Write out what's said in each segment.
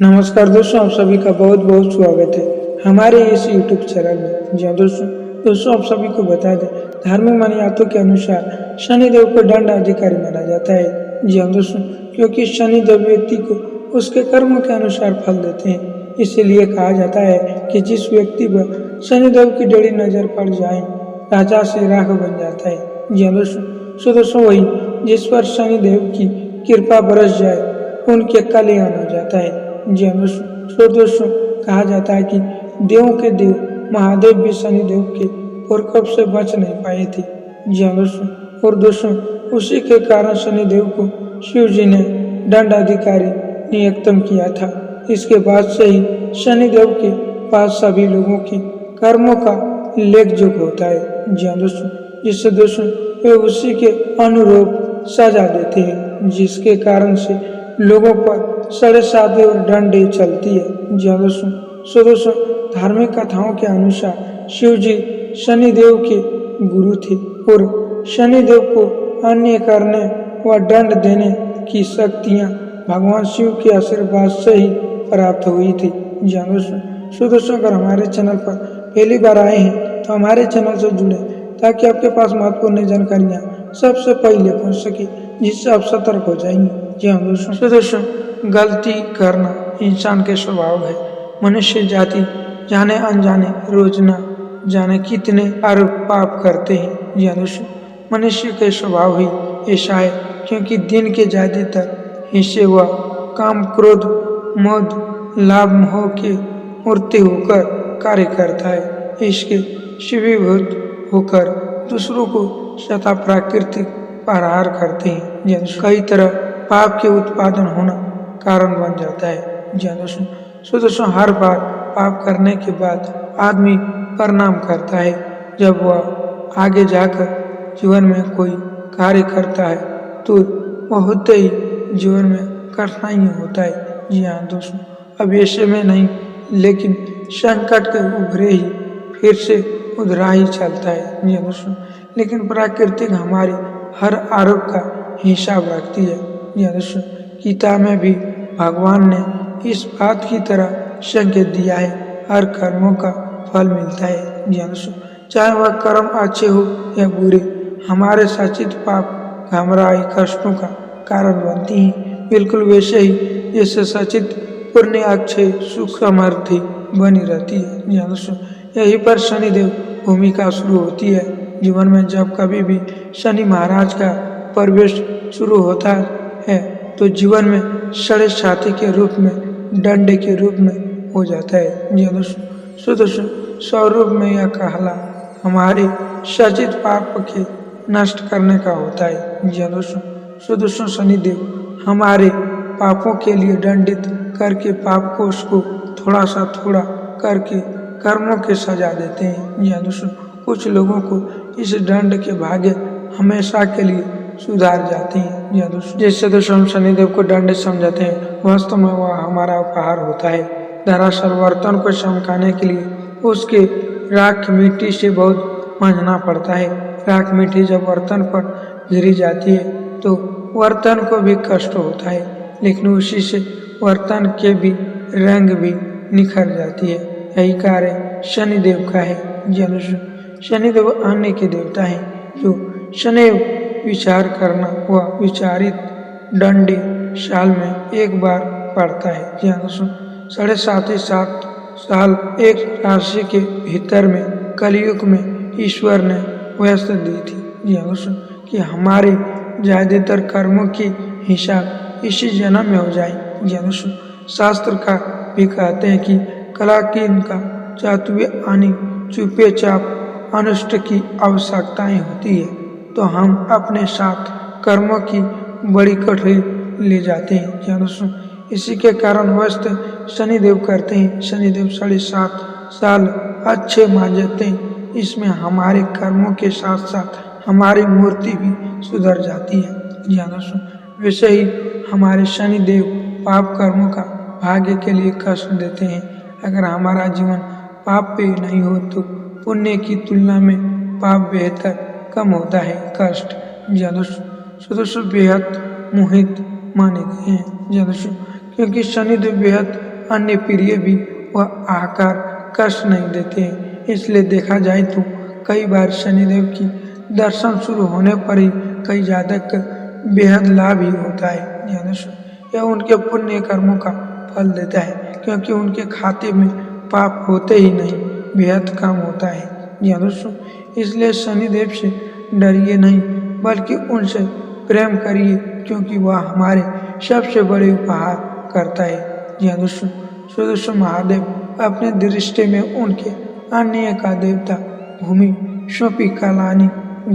नमस्कार दोस्तों, आप सभी का बहुत बहुत स्वागत है हमारे इस YouTube चैनल में। जी हाँ दोस्तों आप सभी को बता दें, धार्मिक मान्यताओं के अनुसार शनिदेव को दंड अधिकारी माना जाता है। जी हाँ दोस्तों, क्योंकि शनिदेव व्यक्ति को उसके कर्म के अनुसार फल देते हैं। इसीलिए कहा जाता है कि जिस व्यक्ति पर शनिदेव की डड़ी नजर पड़ जाए, राजा से राख बन जाता है। जी हाँ दोस्तों वही जिस पर शनिदेव की कृपा बरस जाए उनके कल्याण हो जाता है। जी हाँ दोस्तों कहा जाता है कि देवों के देव महादेव भी शनिदेव के प्रकोप से बच नहीं पाए थे। जी हाँ दोस्तों उसी के कारण शनिदेव को शिव जी ने दंड अधिकारी नियुक्त किया था। इसके बाद से ही शनिदेव के पास सभी लोगों के कर्मों का लेख जोख होता है। जी हाँ जिससे दोस्तों वे उसी के अनुरूप सजा देते हैं, जिसके कारण से लोगों पर सड़े साधे और डंडे चलती है। जी हाँ दोस्तों धार्मिक कथाओं के अनुसार शिव जी शनिदेव के गुरु थे और शनिदेव को अन्य करने व दंड देने की शक्तियाँ भगवान शिव के आशीर्वाद से ही प्राप्त हुई थी। जी हाँ दोस्तों अगर हमारे चैनल पर पहली बार आए हैं तो हमारे चैनल से जुड़े ताकि आपके पास महत्वपूर्ण जानकारियाँ सबसे पहले पहुँच सके, जिससे आप सतर्क हो जाएंगे। जी हाँ दोस्तों गलती करना इंसान के स्वभाव है। मनुष्य जाति जाने अनजाने रोज न जाने कितने आरोप पाप करते हैं। जी हाँ दोस्तों मनुष्य के स्वभाव ही ऐसा है, क्योंकि दिन के ज्यादातर हिस्से वह काम क्रोध मोद लाभ मोह के मूर्ति होकर कार्य करता है। इसके शिवीभूत होकर दूसरों को सदा प्राकृतिक प्रहार करते हैं। जी हाँ कई तरह पाप के उत्पादन होना कारण बन जाता है। जी हाँ दोस्तों हर बार पाप करने के बाद आदमी प्रणाम करता है। जब वह आगे जाकर जीवन में कोई कार्य करता है तो वह होते ही जीवन में कठिनाई होता है। जी हाँ दोस्तों अब ऐसे में नहीं, लेकिन संकट के उभरे ही फिर से उधरा ही चलता है। जी हाँ दोस्तों लेकिन प्राकृतिक हमारी हर आरोप का हिसाब रखती है। जी हाँ दोस्तों गीता में भी भगवान ने इस बात की तरह संकेत दिया है, हर कर्मों का फल मिलता है। जी हाँ दोस्तों चाहे वह कर्म अच्छे हो या बुरे, हमारे सचित पाप घबराई कष्टों का कारण बनती हैं। बिल्कुल वैसे ही जैसे सचित पुण्य अक्षय सुख समृद्धि बनी रहती है। जी हाँ दोस्तों यही पर शनिदेव भूमिका शुरू होती है। जीवन में जब कभी भी शनि महाराज का प्रवेश शुरू होता है तो जीवन में सड़े साथी के रूप में डंडे के रूप में हो जाता है। जी हाँ दोस्तों स्वरूप में यह कहला हमारे सचित पाप के नष्ट करने का होता है। जी हाँ दोस्तों शनिदेव हमारे पापों के लिए दंडित करके पाप को उसको थोड़ा करके कर्मों के सजा देते हैं। जी हाँ दोस्तों कुछ लोगों को इस दंड के भाग्य हमेशा के लिए सुधार जाते हैं। जी हाँ दोस्तों जैसे दोस्तों हम शनिदेव को दंड समझाते हैं, वास्तव में वह हमारा उपहार होता है। दरअसल बर्तन को चमकाने के लिए उसके राख मिट्टी से बहुत मांझना पड़ता है। राख मिट्टी जब बर्तन पर गिरी जाती है तो बर्तन को भी कष्ट होता है, लेकिन उसी से बर्तन के भी रंग भी निखर जाती है। यही कार्य शनिदेव का है। जी हाँ शनिदेव अन्य के देवता हैं जो शनिदेव विचार करना व विचारित दंडी साल में एक बार पड़ता है। जी हाँ दोस्तों 7.5 साल एक राशि के भीतर में कलयुग में ईश्वर ने व्यवस्था दी थी। जी हाँ दोस्तों कि हमारे ज्यादातर कर्मों की हिसाब इसी जन्म में हो जाए। जी हाँ दोस्तों शास्त्र का भी कहते हैं कि कला की इनका चातुर्य आनी चुपे चाप अनुष्ठ की आवश्यकताएं होती है, तो हम अपने साथ कर्मों की बड़ी कठिनाई ले जाते हैं। जी हाँ दोस्तों इसी के कारण वस्त शनिदेव करते हैं। शनिदेव 7.5 साल अच्छे मांझते हैं। इसमें हमारे कर्मों के साथ साथ हमारी मूर्ति भी सुधर जाती है। जी हाँ दोस्तों वैसे ही हमारे शनिदेव पाप कर्मों का भाग्य के लिए कष्ट देते हैं। अगर हमारा जीवन पाप पे नहीं हो तो पुण्य की तुलना में पाप बेहतर कम होता है। कष्ट जी हाँ दोस्तों बेहद मोहित माने गए हैं। जी हाँ दोस्तों क्योंकि शनिदेव बेहद अन्य प्रिय भी वह आकार कष्ट नहीं देते हैं। इसलिए देखा जाए तो कई बार शनिदेव की दर्शन शुरू होने पर ही कई जातक बेहद लाभ ही होता है। जी हाँ दोस्तों, यह उनके पुण्य कर्मों का फल देता है, क्योंकि उनके खाते में पाप होते ही नहीं, बेहद कम होता है। जी हाँ दोस्तों, इसलिए शनिदेव से डरिए नहीं, बल्कि उनसे प्रेम करिए, क्योंकि वह हमारे सबसे बड़े उपहार करता है। जी हाँ दोस्तों, सो दोस्तों महादेव अपने दृष्टि में उनके अन्य का देवता भूमि शोपी कलानी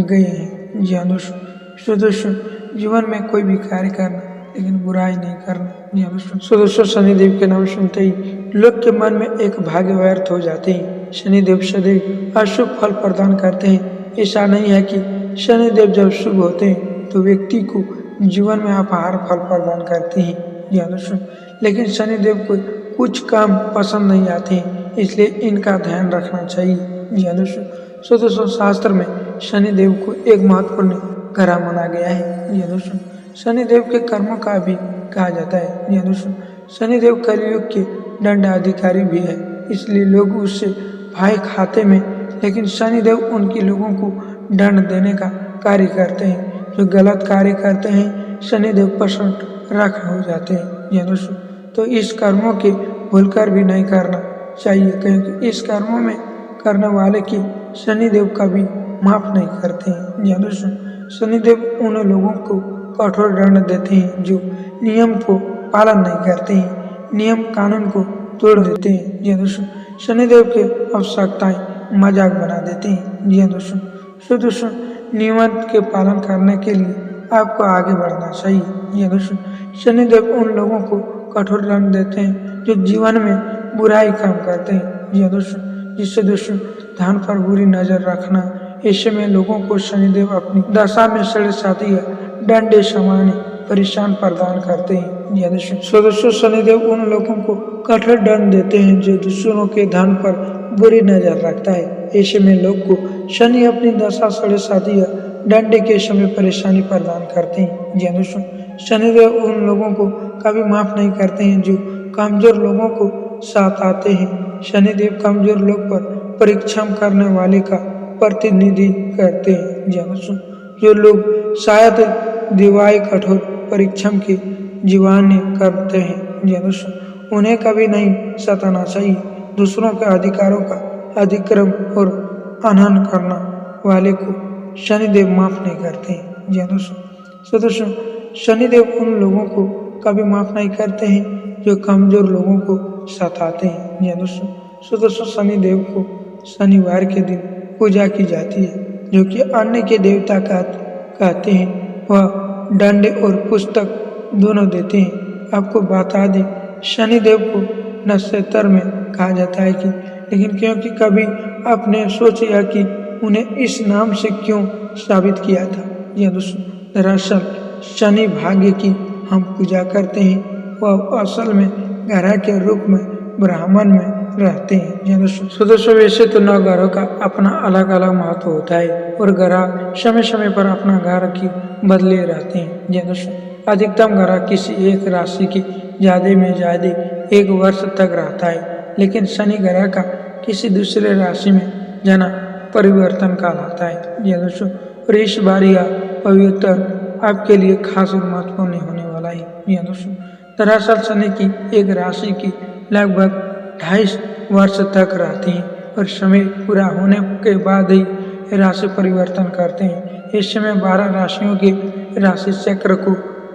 गए हैं। जी हाँ दोस्तों, सो दोस्तों जीवन में कोई भी कार्य करना, लेकिन बुराई नहीं करना। जी हाँ दोस्तों, सो दोस्तों शनिदेव के नाम सुनते ही लोग के मन में एक भाग्य व्यर्थ हो जाते हैं। शनिदेव सदैव अशुभ फल प्रदान करते हैं। ऐसा नहीं है कि शनिदेव जब शुभ होते हैं तो व्यक्ति को जीवन में अपार फल प्रदान करते हैं। जी हाँ दोस्तों, लेकिन शनिदेव को कुछ काम पसंद नहीं आते हैं, इसलिए इनका ध्यान रखना चाहिए। जी हाँ दोस्तों, सो दोस्तों शास्त्र में शनिदेव को एक महत्वपूर्ण ग्रह माना गया है। जी हाँ दोस्तों, शनिदेव के कर्मों का भी कहा जाता है। जी हाँ दोस्तों, शनिदेव कलयुग के दंड अधिकारी भी है, इसलिए लोग उससे भय खाते में, लेकिन शनिदेव उनके लोगों को दंड देने का कार्य करते हैं। जो गलत कार्य करते हैं शनिदेव प्रसन्न रख हो जाते हैं। जी हाँ दोस्तों, तो इस कर्मों के भूलकर भी नहीं करना चाहिए, क्योंकि इस कर्मों में करने वाले की शनिदेव कभी माफ नहीं करते हैं। जी हाँ दोस्तों, शनिदेव उन लोगों को कठोर दंड देते हैं जो नियम को पालन नहीं करते हैं, नियम कानून को तोड़ देते हैं। जी हाँ दोस्तों, शनिदेव के आवश्यकताएं मजाक बना देते हैं। जी हाँ दोस्तों, सो दोस्तों नियम के पालन करने के लिए आपको आगे बढ़ना चाहिए। जी हाँ दोस्तों, शनिदेव उन लोगों को कठोर दंड देते हैं जो जीवन में बुराई काम करते हैं। जी हाँ दोस्तों, जिससे दोस्तों धन पर बुरी नजर रखना, ऐसे में लोगों को शनिदेव अपनी दशा में सड़े साथी डंडे समाने परेशान प्रदान करते हैं। जी हाँ दोस्तों, सो दोस्तों शनिदेव उन लोगों को कठोर दंड देते हैं जो दूसरों के धन पर बुरी नजर रखता है। ऐसे में लोग को शनि अपनी दशा सड़े साथी डंडे के समय परेशानी प्रदान करते हैं। जी हाँ दोस्तों, शनिदेव उन लोगों को कभी माफ नहीं करते हैं जो कमजोर लोगों को साथ आते हैं। शनिदेव कमजोर लोग पर परीक्षा करने वाले का प्रतिनिधि करते हैं। जी हाँ दोस्तों, जो लोग शायद दिवाई कठोर परीक्षा के जीवान्य करते हैं। जी हाँ दोस्तों, उन्हें कभी नहीं सताना चाहिए। दूसरों के अधिकारों का अधिक्रम और अनहन करना वाले को शनिदेव माफ नहीं करते हैं। जी हाँ दोस्तों, सो दोस्तों शनिदेव उन लोगों को कभी माफ नहीं करते हैं जो कमजोर लोगों को सताते हैं। जी हाँ दोस्तों, सो दोस्तों शनिदेव को शनिवार के दिन पूजा की जाती है, जो कि अन्य के देवता कहते हैं। वह दंड और पुस्तक दोनों देते हैं। आपको बता दें शनिदेव को नक्षत्र में कहा जाता है कि, लेकिन क्योंकि कभी आपने सोचा कि उन्हें इस नाम से क्यों साबित किया था। यह दोस्तों दरअसल शनि भाग्य की हम पूजा करते हैं, वह असल में ग्रह के रूप में ब्राह्मण में रहते हैं। यह दोस्तों वैसे तो 9 ग्रहों का अपना अलग अलग महत्व होता है और ग्रह समय समय पर अपना ग्रह की बदले रहते हैं। यह दोस्तों अधिकतम ग्रह किसी एक राशि की ज्यादा में ज्यादा 1 वर्ष तक रहता है, लेकिन शनि ग्रह का किसी दूसरे राशि में जाना परिवर्तन कहलाता है। यह दोस्तों और इस बार यह पवित्र आपके लिए खास और महत्वपूर्ण होने वाला है। यह दोस्तों दरअसल शनि की एक राशि की लगभग 2.5 वर्ष तक रहती है और समय पूरा होने के बाद ही राशि परिवर्तन करते हैं। इस समय 12 राशियों के राशि चक्र को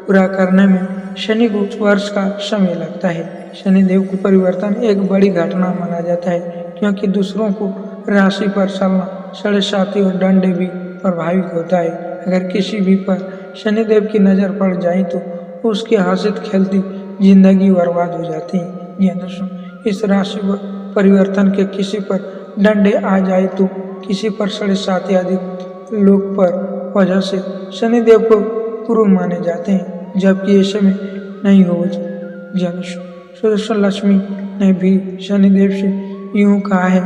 पूरा करने में शनि को वर्ष का समय लगता है। शनिदेव को परिवर्तन एक बड़ी घटना माना जाता है, क्योंकि दूसरों को राशि पर चलना साढ़े साथी और दंड भी प्रभावित होता है। अगर किसी भी पर शनिदेव की नजर पड़ जाए तो उसकी हंसत खेलती जिंदगी बर्बाद हो जाती है। यह दोस्तों इस राशि परिवर्तन के किसी पर दंडे आ जाए तो किसी पर साढ़े साथी अधिक लोग पर वजह से शनिदेव को पूर्व माने जाते हैं, जबकि ऐसे में नहीं हो। दोस्तों लक्ष्मी ने भी शनिदेव से यूं कहा है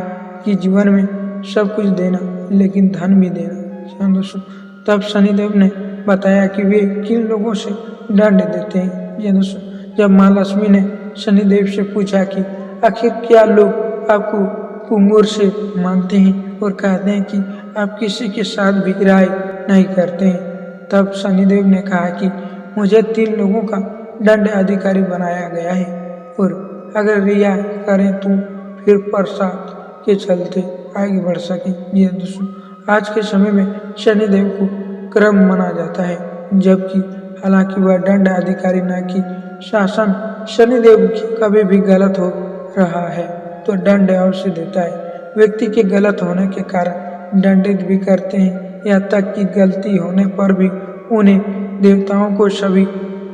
कि जीवन में सब कुछ देना लेकिन धन भी देना। दोस्तों तब शनिदेव ने बताया कि वे किन लोगों से दंड देते हैं। दोस्तों जब माँ लक्ष्मी ने शनिदेव से पूछा कि आखिर क्या लोग आपको पुंगुर से मानते हैं और कहते हैं कि आप किसी के साथ भी राय नहीं करते हैं। तब शनिदेव ने कहा कि मुझे 3 लोगों का दंड अधिकारी बनाया गया है और अगर रिया करें तो फिर प्रसाद के चलते आगे बढ़ सके। जी दोस्तों, आज के समय में शनिदेव को क्रम माना जाता है, जबकि हालांकि वह दंड अधिकारी न कि शासन शनिदेव की कभी भी गलत हो रहा है तो दंड अवश्य देता है। व्यक्ति के गलत होने के कारण दंडित भी करते हैं, यहाँ तक कि गलती होने पर भी उन्हें देवताओं को सभी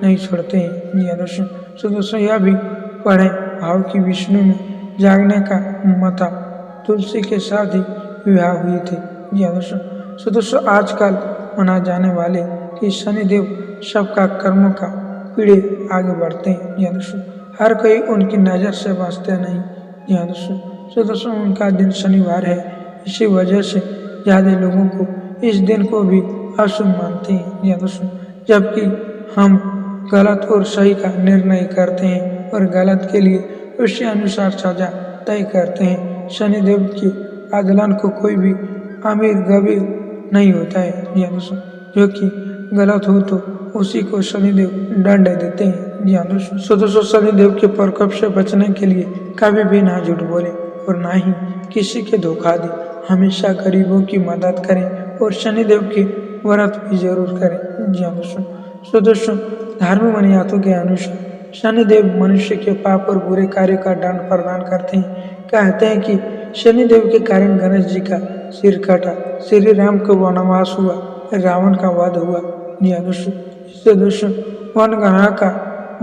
नहीं छोड़ते हैं। जी दोस्तों, यह भी पढ़ें भाव की विष्णु में जागने का मता तुलसी के साथ ही विवाह हुई थी। जी दोस्तों, आजकल मना जाने वाले कि शनिदेव सबका कर्मों का पीढ़े आगे बढ़ते हैं। जी दोस्तों, हर कोई उनकी नज़र से बचते नहीं। जी दोस्तों, उनका दिन शनिवार है, इसी वजह से ज़्यादा लोगों को इस दिन को भी अशुभ मानते हैं। जी दोस्तों, जबकि हम गलत और सही का निर्णय करते हैं और गलत के लिए उसके अनुसार सजा तय करते हैं। शनिदेव के आदलन को कोई भी अमीर गरीब नहीं होता है। जी दोस्तों, जो कि गलत हो तो उसी को शनिदेव दंड देते हैं। जी दोस्तों, शनिदेव के प्रकोप से बचने के लिए कभी भी ना झूठ बोले और ना ही किसी के धोखा दे। हमेशा गरीबों की मदद करें और शनिदेव के व्रत भी जरूर करें। जी दोस्तों, धार्मिक मान्यताओं के अनुसार शनिदेव मनुष्य के पाप और बुरे कार्य का दंड प्रदान करते हैं। कहते हैं कि शनिदेव के कारण गणेश जी का सिर कटा, श्री राम को वनवास हुआ, रावण का वध हुआ। जी इससे दोस्तों वन ग्रह का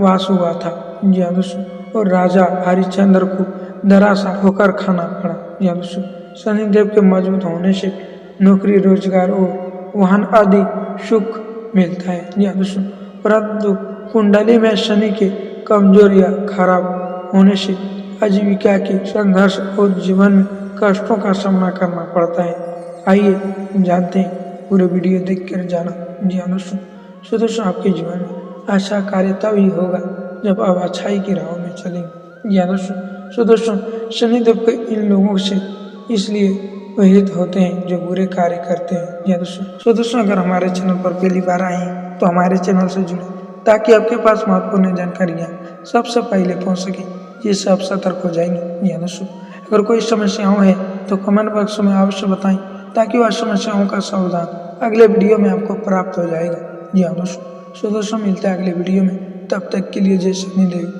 वास हुआ था। जी दोस्तों, और राजा हरिश्चंद्र को दरासा होकर खाना पड़ा। जी दोस्तों, शनिदेव के मजबूत होने से नौकरी, रोजगार और वाहन आदि सुख मिलता है। जी दोस्तों, परंतु कुंडली में शनि के कमजोर या खराब होने से आजीविका के संघर्ष और जीवन में कष्टों का सामना करना पड़ता है। आइए जानते हैं, पूरे वीडियो देखकर जाना। जी दोस्तों, आपके जीवन में अच्छा कार्य तब ही होगा जब आप अच्छाई की राह में चलेंगे। जी दोस्तों, शनिदेव के इन लोगों से इसलिए प्रेरित होते हैं जो बुरे कार्य करते हैं। जी दोस्तों, अगर हमारे चैनल पर पहली बार आए हैं तो हमारे चैनल से जुड़े ताकि आपके पास महत्वपूर्ण जानकारियाँ सबसे पहले पहुँच सके, जिससे आप सतर्क हो जाएंगे। जी दोस्तों, अगर कोई समस्याओं है तो कमेंट बॉक्स में अवश्य बताएं ताकि वह समस्याओं का समाधान अगले वीडियो में आपको प्राप्त हो जाएगा। जी दोस्तों, मिलते हैं अगले वीडियो में, तब तक के लिए जय शनिदेव।